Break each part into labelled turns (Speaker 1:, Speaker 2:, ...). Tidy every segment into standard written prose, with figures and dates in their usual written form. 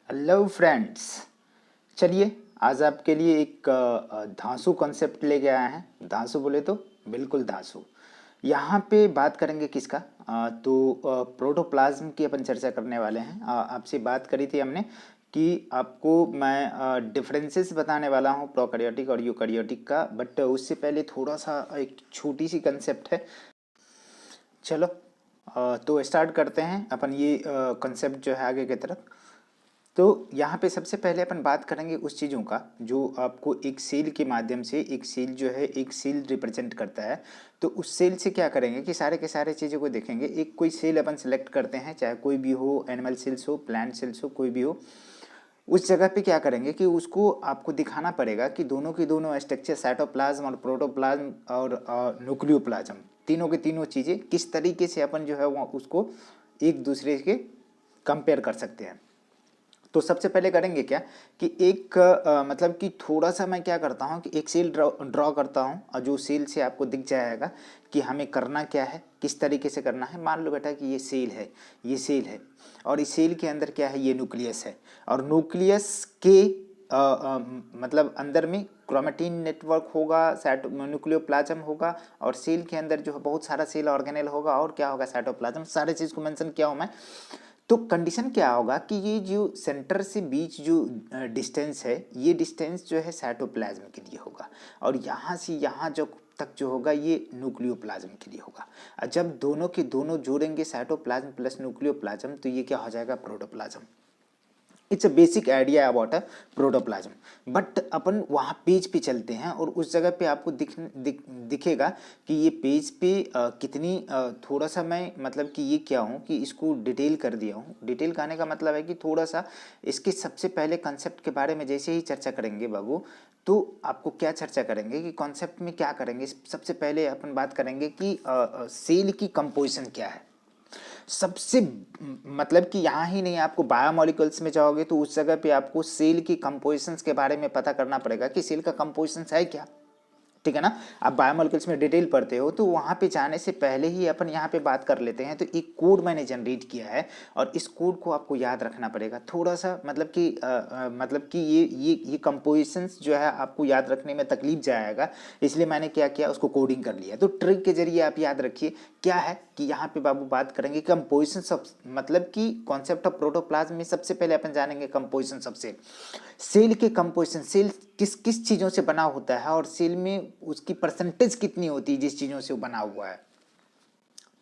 Speaker 1: Hello friends. चलिए आज आपके लिए एक धांसू कॉन्सेप्ट लेके आए हैं। धांसू बोले तो बिल्कुल धांसू। यहाँ पे बात करेंगे किसका, प्रोटोप्लाज्म की अपन चर्चा करने वाले हैं। आपसे बात करी थी हमने कि आपको मैं डिफरेंसेस बताने वाला हूँ प्रोकैरियोटिक और यूकैरियोटिक का, बट उससे पहले थोड़ा सा एक छोटी सी कंसेप्ट है। चलो तो स्टार्ट करते हैं अपन ये कंसेप्ट जो है आगे की तरफ। तो यहाँ पे सबसे पहले अपन बात करेंगे उस चीज़ों का जो आपको एक सेल के माध्यम से, एक सेल जो है एक सेल रिप्रेजेंट करता है। तो उस सेल से क्या करेंगे कि सारे के सारे चीज़ों को देखेंगे। एक कोई सेल अपन सेलेक्ट करते हैं, चाहे कोई भी हो, एनिमल सेल्स हो, प्लांट सेल्स हो, कोई भी हो। उस जगह पे क्या करेंगे कि उसको आपको दिखाना पड़ेगा कि दोनों की दोनों स्ट्रक्चर, साइटोप्लाज्म और प्रोटोप्लाज्म और न्यूक्लियोप्लाज्म, तीनों की तीनों चीज़ें किस तरीके से अपन जो है वो उसको एक दूसरे के कंपेयर कर सकते हैं। तो सबसे पहले करेंगे क्या कि एक मतलब कि थोड़ा सा मैं क्या करता हूँ कि एक सेल ड्रॉ करता हूँ, और जो सेल से आपको दिख जाएगा कि हमें करना क्या है, किस तरीके से करना है। मान लो बेटा कि ये सेल है, ये सेल है, और इस सेल के अंदर क्या है, ये न्यूक्लियस है। और न्यूक्लियस के मतलब अंदर में क्रोमेटिन नेटवर्क होगा, साइट न्यूक्लियोप्लाज्म होगा, और सेल के अंदर जो है बहुत सारा सेल ऑर्गेनेल होगा, और क्या होगा, साइटोप्लाज्म। सारे चीज़ को मेंशन किया हूँ मैं। तो कंडीशन क्या होगा कि ये जो सेंटर से बीच जो डिस्टेंस है, ये डिस्टेंस जो है साइटोप्लाज्म के लिए होगा, और यहाँ से यहाँ जो तक जो होगा ये न्यूक्लियोप्लाज्म के लिए होगा। और जब दोनों के दोनों जोड़ेंगे, साइटोप्लाज्म प्लस न्यूक्लियोप्लाज्म, तो ये क्या हो जाएगा, protoplasm. It's a basic idea about a protoplasm. But अपन वहाँ पेज पे चलते हैं, और उस जगह पे आपको दिखेगा कि ये पेज पे कितनी थोड़ा सा मैं मतलब कि ये क्या हूँ कि इसको डिटेल कर दिया हूँ। डिटेल कहने का मतलब है कि थोड़ा सा इसके सबसे पहले कंसेप्ट के बारे में जैसे ही चर्चा करेंगे बाबू, तो आपको क्या चर्चा करेंगे कि कॉन्सेप्ट में क्या करेंगे। सबसे पहले अपन बात करेंगे कि सेल की कंपोजिशन क्या है। सबसे मतलब कि यहाँ ही नहीं, आपको बायोमोलिकुल्स में जाओगे तो उस जगह पे आपको सेल की कंपोजिशंस के बारे में पता करना पड़ेगा कि सेल का कंपोजिशंस है क्या। ठीक है ना। आप बायोमोलिकुल्स में डिटेल पढ़ते हो, तो वहाँ पे जाने से पहले ही अपन यहाँ पे बात कर लेते हैं। तो एक कोड मैंने जनरेट किया है, और इस कोड को आपको याद रखना पड़ेगा थोड़ा सा। मतलब कि ये कंपोजिशंस जो है आपको याद रखने में तकलीफ जाएगा, इसलिए मैंने क्या किया, उसको कोडिंग कर लिया। तो ट्रिक के जरिए आप याद रखिए क्या है कि यहाँ पे बाबू बात करेंगे कंपोजिशन ऑफ, मतलब कि कॉन्सेप्ट ऑफ प्रोटोप्लाज्म में सबसे पहले अपन जानेंगे कंपोजिशन ऑफ सेल। सेल के कंपोजिशन, सेल किस किस चीज़ों से बना होता है, और सेल में उसकी परसेंटेज कितनी होती है जिस चीज़ों से वो बना हुआ है।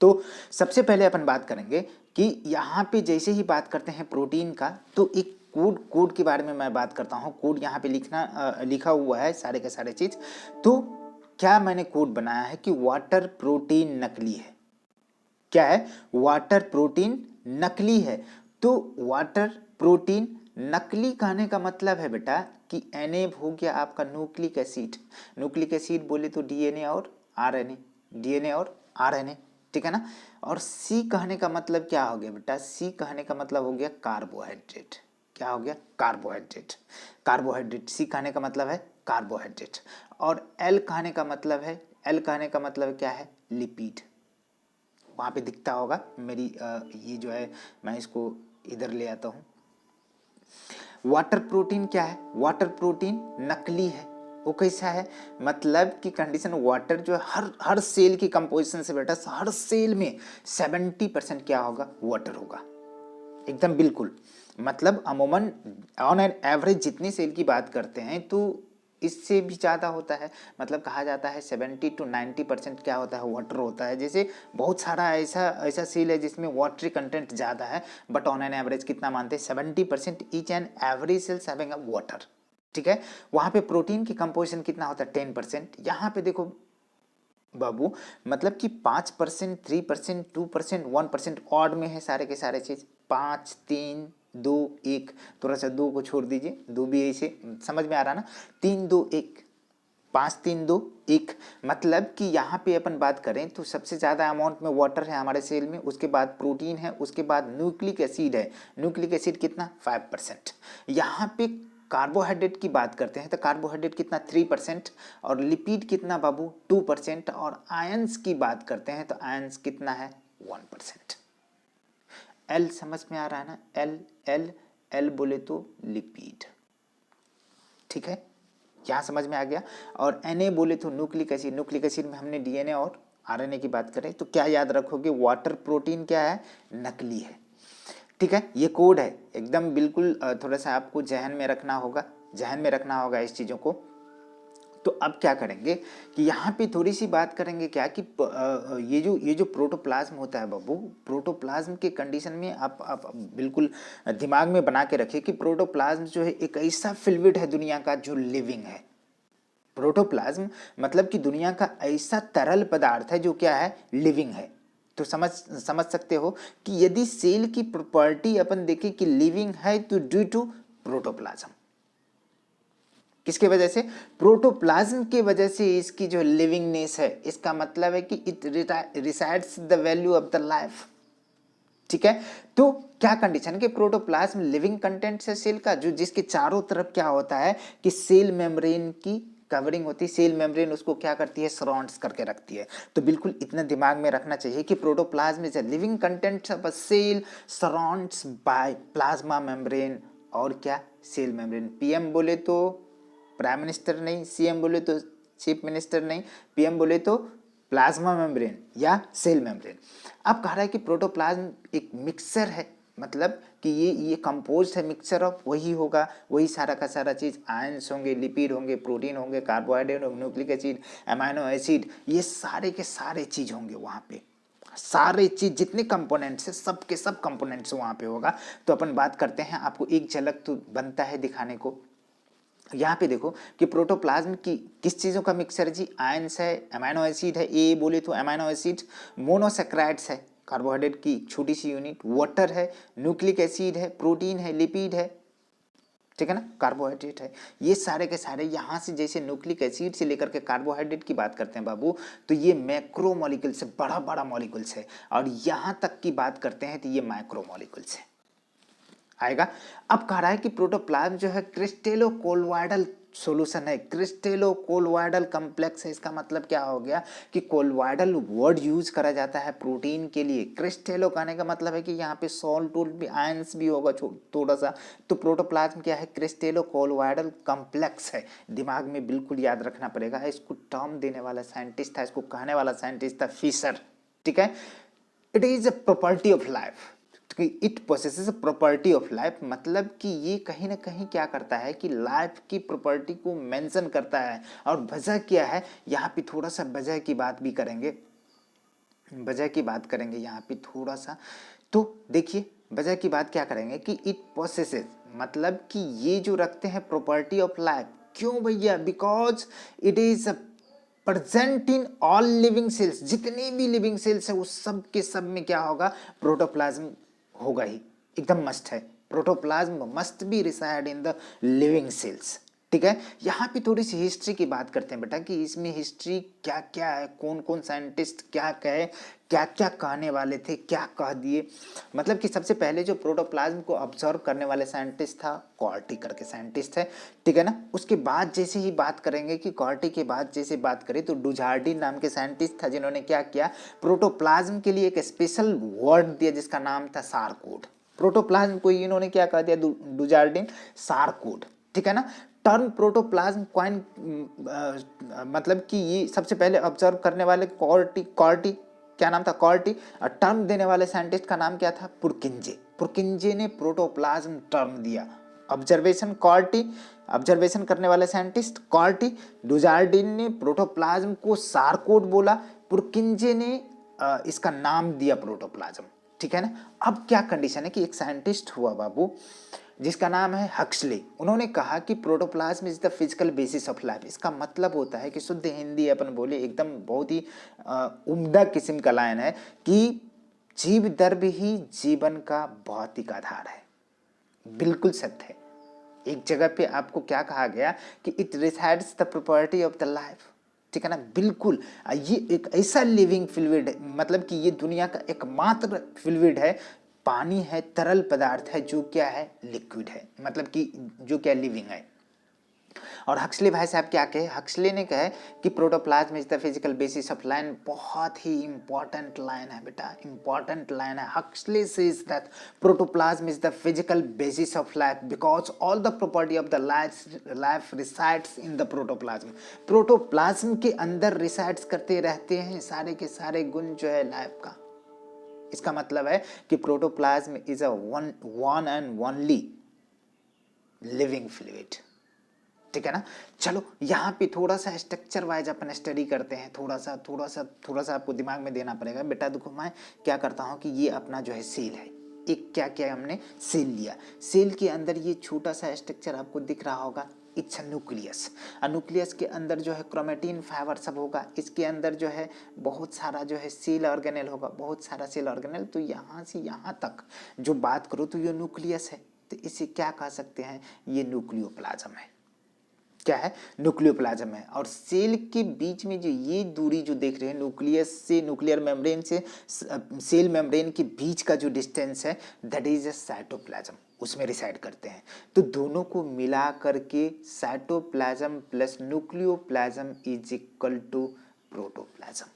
Speaker 1: तो सबसे पहले अपन बात करेंगे कि यहाँ पे जैसे ही बात करते हैं प्रोटीन का, तो एक कोड कोड के बारे में मैं बात करता हूँ। कोड यहाँ पे लिखा हुआ है सारे के सारे चीज़। तो क्या मैंने कोड बनाया है कि वाटर प्रोटीन नकली है। क्या है, वाटर प्रोटीन नकली है। तो वाटर प्रोटीन नकली कहने का मतलब है बेटा कि एनएब हो गया आपका न्यूक्लिक एसिड। न्यूक्लिक एसिड बोले तो डीएनए और आरएनए, डीएनए और आरएनए। ठीक है ना। और सी कहने का मतलब क्या हो गया बेटा, सी कहने का मतलब हो गया कार्बोहाइड्रेट। क्या हो गया, कार्बोहाइड्रेट। कार्बोहाइड्रेट सी कहने का मतलब है कार्बोहाइड्रेट। और एल कहने का मतलब है, एल कहने का मतलब क्या है, लिपिड। वहाँ पे दिखता होगा मेरी ये जो है, मैं इसको इधर ले आता हूँ। वाटर प्रोटीन क्या है, वाटर प्रोटीन नकली है। वो कैसा है, मतलब कि कंडीशन वाटर जो है हर हर सेल की कंपोजिशन से बेटा, हर सेल में 70% क्या होगा, वाटर होगा। एकदम बिल्कुल। मतलब अमूमन ऑन एन एवरेज जितनी सेल की बात करते हैं, तो इससे भी ज़्यादा होता है। मतलब कहा जाता है 70 to 90% क्या होता है, वाटर होता है। जैसे बहुत सारा ऐसा ऐसा सेल है जिसमें वाटरी कंटेंट ज़्यादा है, बट ऑन एन एवरेज कितना मानते हैं, 70% each and every sales having a water. ठीक है। वहाँ पे प्रोटीन की कंपोजिशन कितना होता है, 10%। यहाँ पे देखो बाबू, मतलब कि 5%, 3%, 2%, 1% ऑड में है सारे के सारे चीज। 5, 3, 2, 1, थोड़ा सा 2 को छोड़ दीजिए, 2 भी ऐसे समझ में आ रहा ना। 3, 2, 1, 5, 3, 2, 1। मतलब कि यहाँ पे अपन बात करें तो सबसे ज़्यादा अमाउंट में वाटर है हमारे सेल में, उसके बाद प्रोटीन है, उसके बाद न्यूक्लिक एसिड है। न्यूक्लिक एसिड कितना, 5%। यहाँ पे कार्बोहाइड्रेट की बात करते हैं तो कार्बोहाइड्रेट कितना, 3%। और लिपिड कितना बाबू, 2%। और आयंस की बात करते हैं तो आयंस कितना है, 1%। एल समझ में आ रहा है ना, एल एल एल बोले तो लिपिड। ठीक है, यहाँ समझ में आ गया। और Na बोले तो न्यूक्लिक एसिड। न्यूक्लिक एसिड में हमने डीएनए और आरएनए की बात करें तो क्या याद रखोगे, वाटर प्रोटीन क्या है, नकली है। ठीक है, ये कोड है एकदम बिल्कुल, थोड़ा सा आपको जहन में रखना होगा इस चीज़ों को। तो अब क्या करेंगे कि यहाँ पे थोड़ी सी बात करेंगे क्या कि ये जो प्रोटोप्लाज्म होता है बाबू, प्रोटोप्लाज्म के कंडीशन में आप बिल्कुल दिमाग में बना के रखिए कि प्रोटोप्लाज्म जो है एक ऐसा फ्लूइड है दुनिया का जो लिविंग है। प्रोटोप्लाज्म मतलब कि दुनिया का ऐसा तरल पदार्थ है जो क्या है, लिविंग है। तो समझ सकते हो कि यदि सेल की प्रॉपर्टी अपन देखें कि लिविंग है तो ड्यू टू प्रोटोप्लाज्म। किसके वजह से, प्रोटोप्लाज्म के वजह से इसकी जो लिविंगनेस है, इसका मतलब है कि it resides the value of the life. ठीक है, तो क्या कंडीशन कि प्रोटोप्लाज्म लिविंग कंटेंट है सेल का, जो जिसके चारों तरफ क्या होता है कि सेल मेम्ब्रेन की कवरिंग होती है। सेल मेम्ब्रेन उसको क्या करती है, सराउंड्स करके रखती है। तो बिल्कुल इतना दिमाग में रखना चाहिए कि protoplasm is a living content of a cell surrounds by plasma membrane. और क्या, सेल मेम्ब्रेन। पीएम बोले तो प्राइम मिनिस्टर नहीं, सीएम बोले तो चीफ मिनिस्टर नहीं, पीएम बोले तो प्लाज्मा मेम्ब्रेन या सेल मेम्ब्रेन। अब कह रहा है कि प्रोटोप्लाज्म एक मिक्सचर है, मतलब कि ये कंपोज है मिक्सचर ऑफ, वही होगा, वही सारा का सारा चीज़, आयंस होंगे, लिपिड होंगे, प्रोटीन होंगे, कार्बोहाइड्रेट होंगे, न्यूक्लिक एसिड, अमाइनो एसिड, ये सारे के सारे चीज़ होंगे वहाँ पे। सारे चीज़ जितने कंपोनेंट्स है सब के सब कंपोनेंट्स वहाँ पे होगा। तो अपन बात करते हैं, आपको एक झलक तो बनता है दिखाने को। यहाँ पे देखो कि प्रोटोप्लाज्म की किस चीज़ों का मिक्सचर जी, आयंस है, अमाइनो एसिड है, ए बोले तो अमाइनो एसिड, मोनोसेक्राइड्स है, कार्बोहाइड्रेट की छोटी सी यूनिट, वाटर है, न्यूक्लिक एसिड है, प्रोटीन है, लिपिड है, ठीक है ना, कार्बोहाइड्रेट है। ये सारे के सारे यहाँ से जैसे न्यूक्लिक एसिड से लेकर के कार्बोहाइड्रेट की बात करते हैं बाबू, तो ये मैक्रो मॉलिक्यूल्स है, बड़ा बड़ा मॉलिक्यूल्स है। और यहाँ तक की बात करते हैं तो ये माइक्रो मॉलिक्यूल्स है, आएगा। अब कह रहा है कि प्रोटोप्लाज्म जो है क्रिस्टेलो कोलोइडल सॉल्यूशन है, क्रिस्टेलो कोलोइडल कॉम्प्लेक्स है। इसका मतलब क्या हो गया कि कोलोइडल वर्ड यूज करा जाता है प्रोटीन के लिए। क्रिस्टेलो कहने का मतलब है कि यहाँ पे सॉल्ट भी, आयंस भी होगा थोड़ा सा। तो प्रोटोप्लाज्म क्या है, क्रिस्टेलो कोलोइडल कॉम्प्लेक्स है। दिमाग में बिल्कुल याद रखना पड़ेगा। इसको टर्म देने वाला साइंटिस्ट था, इसको कहने वाला साइंटिस्ट था फिशर। ठीक है, it is a property of life, it possesses property of life, मतलब कि ये कहीं ना कहीं क्या करता है कि लाइफ की प्रॉपर्टी को मेंशन करता है। और वजह क्या है, यहाँ पे थोड़ा सा वजह की बात भी करेंगे, वजह की बात करेंगे यहाँ पे थोड़ा सा। तो देखिए वजह की बात क्या करेंगे कि इट पोसेसेस, मतलब कि ये जो रखते हैं प्रॉपर्टी ऑफ लाइफ। क्यों भैया, because it is present in all living cells. जितनी भी लिविंग सेल्स है उस सब के सब में क्या होगा, प्रोटोप्लाज्म होगा ही, एकदम मस्ट है। Protoplasm must be reside in the living cells. ठीक है, यहाँ पे थोड़ी सी हिस्ट्री की बात करते हैं बेटा कि इसमें हिस्ट्री क्या क्या है, कौन कौन साइंटिस्ट क्या कहे, क्या क्या कहने वाले थे, क्या कह दिए। मतलब कि सबसे पहले जो प्रोटोप्लाज्म को ऑब्जर्व करने वाले साइंटिस्ट था, कॉर्टी करके साइंटिस्ट है। ठीक है ना, उसके बाद जैसे ही बात करेंगे कि कॉर्टी के बाद जैसे बात करें तो डुजार्डिन नाम के साइंटिस्ट था, जिन्होंने क्या किया, प्रोटोप्लाज्म के लिए एक स्पेशल वर्ड दिया जिसका नाम था सारकोड। प्रोटोप्लाज्म को इन्होंने क्या कह दिया, डुजार्डिन, सारकोड। ठीक है ना, टर्म प्रोटोप्लाज्म क्वाइन, मतलब कि ये सबसे पहले ऑब्जर्व करने वाले कॉर्टी क्या नाम था, कॉर्टी। और टर्म देने वाले साइंटिस्ट का नाम क्या था, पुरकिंजे। पुरकिंजे ने प्रोटोप्लाज्म टर्म दिया। ऑब्जर्वेशन कॉर्टी, ऑब्जर्वेशन करने वाले साइंटिस्ट कॉर्टी। डुजार्डिन ने प्रोटोप्लाज्म को सारकोड बोला, पुरकिंजे ने इसका नाम दिया प्रोटोप्लाज्म। ठीक है ना, अब क्या कंडीशन है कि एक साइंटिस्ट हुआ बाबू जिसका नाम है हक्सले। उन्होंने कहा कि protoplasm is the physical basis of life. इसका मतलब होता है कि शुद्ध हिंदी अपन बोले एकदम बहुत ही उम्दा किस्म का लाइन है कि जीव दर्भ ही जीवन का भौतिक आधार है। बिल्कुल सत्य है। एक जगह पे आपको क्या कहा गया कि it resides the property of the life. ठीक है ना, बिल्कुल। ये एक ऐसा लिविंग फ्लूइड है, मतलब कि ये दुनिया का एकमात्र फ्लूइड है, पानी है, तरल पदार्थ है, जो क्या है, लिक्विड है, मतलब कि जो क्या लिविंग है। और हक्सले भाई साहब क्या कहे, हक्सले ने कहे कि protoplasm is the physical basis of line. बहुत ही इंपॉर्टेंट लाइन है बेटा, इंपॉर्टेंट लाइन है। Huxley says that protoplasm is the physical basis of life because all the property of the life resides in the protoplasm. Protoplasm के अंदर resides करते रहते हैं सारे के सारे गुण जो है लाइफ का। इसका मतलब है कि protoplasm is a one and only living fluid. ठीक है ना। चलो यहाँ पे थोड़ा सा स्ट्रक्चर वाइज अपन स्टडी करते हैं। थोड़ा सा आपको दिमाग में देना पड़ेगा बेटा। देखो मैं क्या करता हूँ कि ये अपना जो है सेल है, एक क्या क्या हमने सेल लिया। सेल के अंदर ये छोटा सा स्ट्रक्चर आपको दिख रहा होगा, इट्स न्यूक्लियस। न्यूक्लियस के अंदर जो है क्रोमेटिन फाइबर सब होगा। इसके अंदर जो है बहुत सारा जो है सेल ऑर्गेनेल होगा, बहुत सारा सेल ऑर्गेनेल। तो यहाँ से यहाँ तक जो बात करो तो ये न्यूक्लियस है। तो इसे क्या कह सकते हैं, ये न्यूक्लियोप्लाज्म है। क्या है, न्यूक्लियोप्लाज्म है। और सेल के बीच में जो ये दूरी जो देख रहे हैं, न्यूक्लियस से न्यूक्लियर मेम्ब्रेन से सेल मेम्ब्रेन के बीच का जो डिस्टेंस है, दैट इज अ साइटोप्लाज्म, उसमें रिसाइड करते हैं। तो दोनों को मिला करके cytoplasm plus nucleoplasm is equal to protoplasm.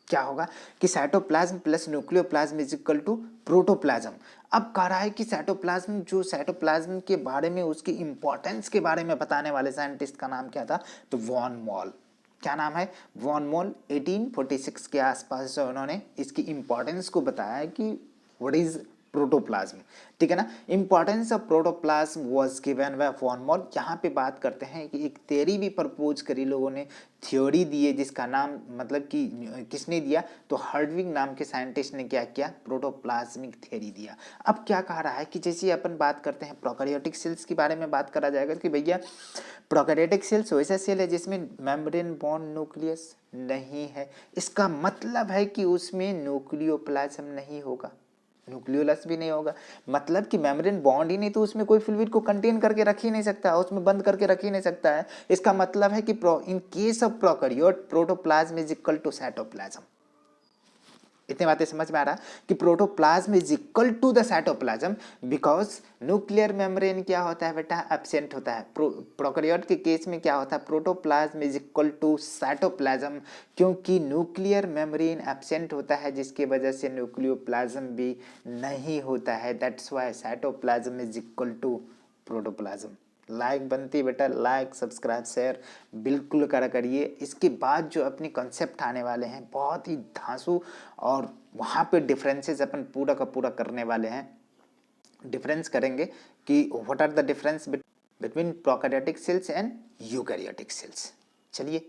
Speaker 1: क्या होगा कि cytoplasm plus nucleoplasm is equal to protoplasm. अब कह रहा है कि साइटोप्लाज्म, जो साइटोप्लाज्म के बारे में उसकी इंपॉर्टेंस के बारे में बताने वाले साइंटिस्ट का नाम क्या था, तो वॉन मॉल। क्या नाम है, वॉन मॉल। 1846 के आसपास जो उन्होंने इसकी इंपॉर्टेंस को बताया कि व्हाट इज प्रोटोप्लाज्म। ठीक है ना। Importance of protoplasm was given by von Mohl. यहाँ पे बात करते हैं कि एक थ्योरी भी प्रपोज करी लोगों ने, थ्योरी दी है जिसका नाम, मतलब कि किसने दिया, तो हर्डविग नाम के साइंटिस्ट ने क्या किया, प्रोटोप्लाज्मिक थ्योरी दिया। अब क्या कह रहा है कि जैसे अपन बात करते हैं प्रोकैरियोटिक सेल्स के बारे में बात करा जाएगा कि भैया प्रोकैरियोटिक सेल्स वैसा सेल है जिसमें मेम्ब्रेन बॉन्ड न्यूक्लियस नहीं है। इसका मतलब है कि उसमें न्यूक्लियोप्लाज्म नहीं होगा, न्यूक्लियोलस भी नहीं होगा। मतलब कि मेम्ब्रेन बॉन्ड ही नहीं तो उसमें कोई फ्लूइड को कंटेन करके रख ही नहीं सकता, उसमें बंद करके रख ही नहीं सकता है। इसका मतलब है कि in case of prokaryote protoplasm is equal to cytoplasm. इतनी बातें समझ में आ रहा कि protoplasm is equal to the cytoplasm because nuclear membrane क्या होता है बेटा, एब्सेंट होता है। प्रोकैरियोट के केस में क्या होता है, protoplasm is equal to cytoplasm, क्योंकि न्यूक्लियर मेम्ब्रेन एब्सेंट होता है जिसकी वजह से न्यूक्लियोप्लाज्म भी नहीं होता है। That's why cytoplasm is equal to protoplasm. Like बनती बेटा, लाइक सब्सक्राइब शेयर बिल्कुल करा करिए। इसके बाद जो अपनी कॉन्सेप्ट आने वाले हैं बहुत ही धांसू, और वहाँ पे डिफरेंसेस अपन पूरा का पूरा करने वाले हैं। डिफरेंस करेंगे कि what are the difference between prokaryotic cells and eukaryotic cells. चलिए